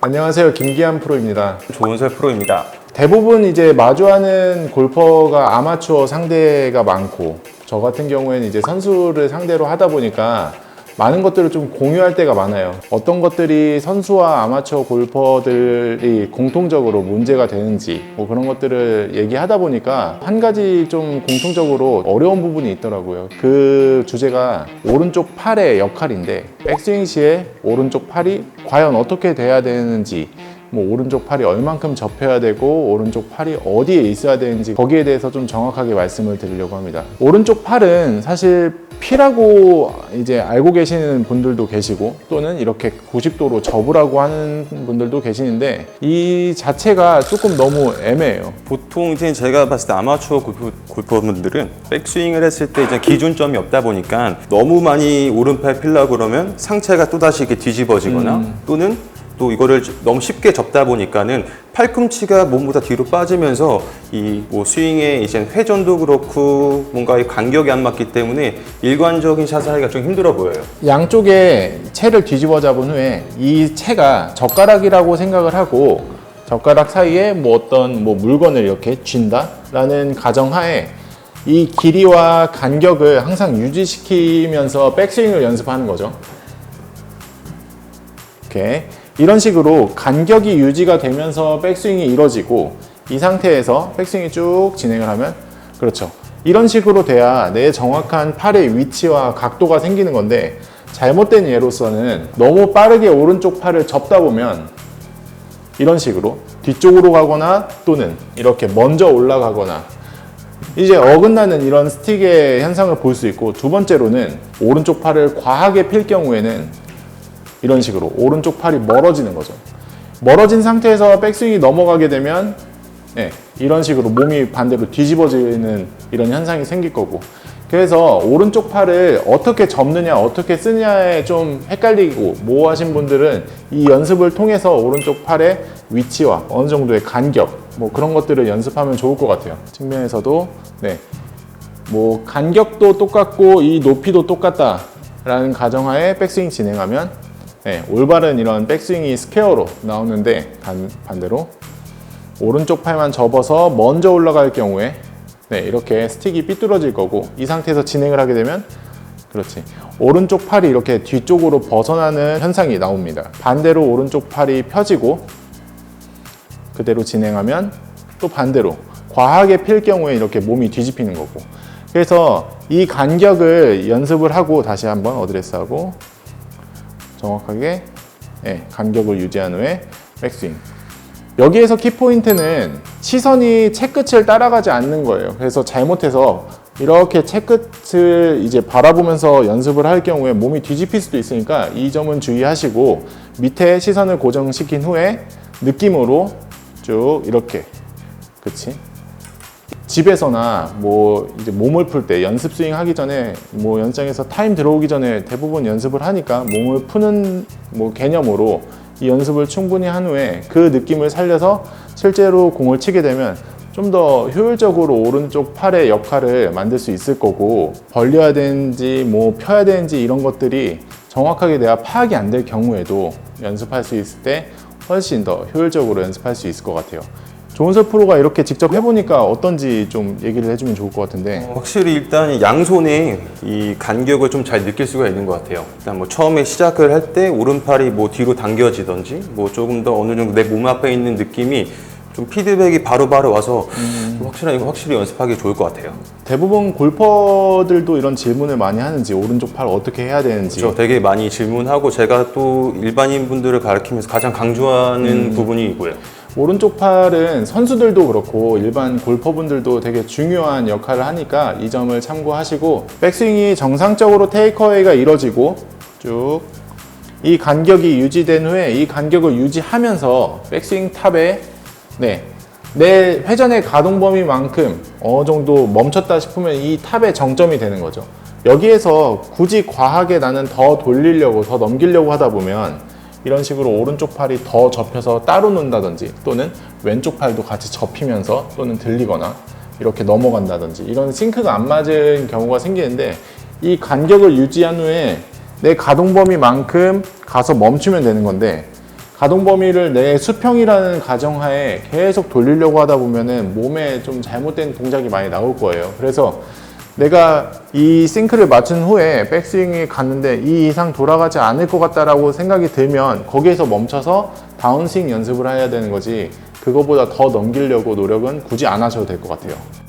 안녕하세요, 김기한 프로입니다. 조은설 프로입니다. 대부분 이제 마주하는 골퍼가 아마추어 상대가 많고, 저 같은 경우에는 이제 선수를 상대로 하다 보니까 많은 것들을 좀 공유할 때가 많아요. 어떤 것들이 선수와 아마추어 골퍼들이 공통적으로 문제가 되는지 뭐 그런 것들을 얘기하다 보니까 한 가지 좀 공통적으로 어려운 부분이 있더라고요. 그 주제가 오른쪽 팔의 역할인데, 백스윙 시에 오른쪽 팔이 과연 어떻게 돼야 되는지, 뭐 오른쪽 팔이 얼만큼 접혀야 되고 오른쪽 팔이 어디에 있어야 되는지, 거기에 대해서 좀 정확하게 말씀을 드리려고 합니다. 오른쪽 팔은 사실 피라고 이제 알고 계시는 분들도 계시고, 또는 이렇게 90도로 접으라고 하는 분들도 계시는데, 이 자체가 조금 너무 애매해요. 보통 이제 제가 봤을 때 아마추어 골퍼분들은 백스윙을 했을 때 이제 기준점이 없다 보니까 너무 많이 오른팔 필라고 그러면 상체가 또다시 이렇게 뒤집어지거나 또는 또 이거를 너무 쉽게 접다 보니까는 팔꿈치가 몸보다 뒤로 빠지면서 이 뭐 스윙의 이제 회전도 그렇고 뭔가 이 간격이 안 맞기 때문에 일관적인 샷을 하기가 좀 힘들어 보여요. 양쪽에 채를 뒤집어 잡은 후에 이 채가 젓가락이라고 생각을 하고, 젓가락 사이에 뭐 어떤 뭐 물건을 이렇게 쥔다라는 가정하에 이 길이와 간격을 항상 유지시키면서 백스윙을 연습하는 거죠. 이렇게 이런 식으로 간격이 유지가 되면서 백스윙이 이루어지고, 이 상태에서 백스윙이 쭉 진행을 하면, 그렇죠, 이런 식으로 돼야 내 정확한 팔의 위치와 각도가 생기는 건데, 잘못된 예로서는 너무 빠르게 오른쪽 팔을 접다 보면 이런 식으로 뒤쪽으로 가거나 또는 이렇게 먼저 올라가거나 이제 어긋나는 이런 스틱의 현상을 볼 수 있고, 두 번째로는 오른쪽 팔을 과하게 필 경우에는 이런 식으로 오른쪽 팔이 멀어지는 거죠. 멀어진 상태에서 백스윙이 넘어가게 되면 이런 식으로 몸이 반대로 뒤집어지는 이런 현상이 생길 거고, 그래서 오른쪽 팔을 어떻게 접느냐 어떻게 쓰냐에 좀 헷갈리고 모호하신 분들은 이 연습을 통해서 오른쪽 팔의 위치와 어느 정도의 간격 뭐 그런 것들을 연습하면 좋을 것 같아요. 측면에서도 뭐 간격도 똑같고 이 높이도 똑같다라는 가정하에 백스윙 진행하면 올바른 이런 백스윙이 스퀘어로 나오는데, 반대로 오른쪽 팔만 접어서 먼저 올라갈 경우에 이렇게 스틱이 삐뚤어질 거고, 이 상태에서 진행을 하게 되면 그렇지, 오른쪽 팔이 이렇게 뒤쪽으로 벗어나는 현상이 나옵니다. 반대로 오른쪽 팔이 펴지고 그대로 진행하면 또 반대로 과하게 필 경우에 이렇게 몸이 뒤집히는 거고, 그래서 이 간격을 연습을 하고 다시 한번 어드레스하고 정확하게 간격을 유지한 후에 백스윙. 여기에서 키포인트는 시선이 채끝을 따라가지 않는 거예요. 그래서 잘못해서 이렇게 채끝을 이제 바라보면서 연습을 할 경우에 몸이 뒤집힐 수도 있으니까 이 점은 주의하시고, 밑에 시선을 고정시킨 후에 느낌으로 쭉 이렇게, 그치? 집에서나 뭐 이제 몸을 풀 때 연습 스윙 하기 전에 뭐 연장에서 타임 들어오기 전에 대부분 연습을 하니까 몸을 푸는 뭐 개념으로 이 연습을 충분히 한 후에 그 느낌을 살려서 실제로 공을 치게 되면 좀 더 효율적으로 오른쪽 팔의 역할을 만들 수 있을 거고, 벌려야 되는지 뭐 펴야 되는지 이런 것들이 정확하게 내가 파악이 안 될 경우에도 연습할 수 있을 때 훨씬 더 효율적으로 연습할 수 있을 것 같아요. 조은설 프로가 이렇게 직접 해보니까 어떤지 좀 얘기를 해주면 좋을 것 같은데. 확실히 일단 양손에 이 간격을 좀 잘 느낄 수가 있는 것 같아요. 일단 뭐 처음에 시작을 할 때 오른팔이 뭐 뒤로 당겨지던지 뭐 조금 더 어느 정도 내 몸 앞에 있는 느낌이 좀 피드백이 바로바로 와서 확실히 연습하기 좋을 것 같아요. 대부분 골퍼들도 이런 질문을 많이 하는지, 오른쪽 팔 어떻게 해야 되는지. 그렇죠. 되게 많이 질문하고, 제가 또 일반인 분들을 가르치면서 가장 강조하는 부분이고요. 오른쪽 팔은 선수들도 그렇고 일반 골퍼분들도 되게 중요한 역할을 하니까 이 점을 참고하시고, 백스윙이 정상적으로 테이크어웨이가 이루어지고 쭉 이 간격이 유지된 후에 이 간격을 유지하면서 백스윙 탑에 내 회전의 가동 범위만큼 어느 정도 멈췄다 싶으면 이 탑의 정점이 되는 거죠. 여기에서 굳이 과하게 나는 더 돌리려고 더 넘기려고 하다 보면 이런 식으로 오른쪽 팔이 더 접혀서 따로 논다든지, 또는 왼쪽 팔도 같이 접히면서 또는 들리거나 이렇게 넘어간다든지 이런 싱크가 안 맞은 경우가 생기는데, 이 간격을 유지한 후에 내 가동 범위만큼 가서 멈추면 되는 건데, 가동 범위를 내 수평이라는 가정하에 계속 돌리려고 하다 보면은 몸에 좀 잘못된 동작이 많이 나올 거예요. 그래서 내가 이 싱크를 맞춘 후에 백스윙이 갔는데 이 이상 돌아가지 않을 것 같다라고 생각이 들면 거기에서 멈춰서 다운스윙 연습을 해야 되는 거지, 그거보다 더 넘기려고 노력은 굳이 안 하셔도 될 것 같아요.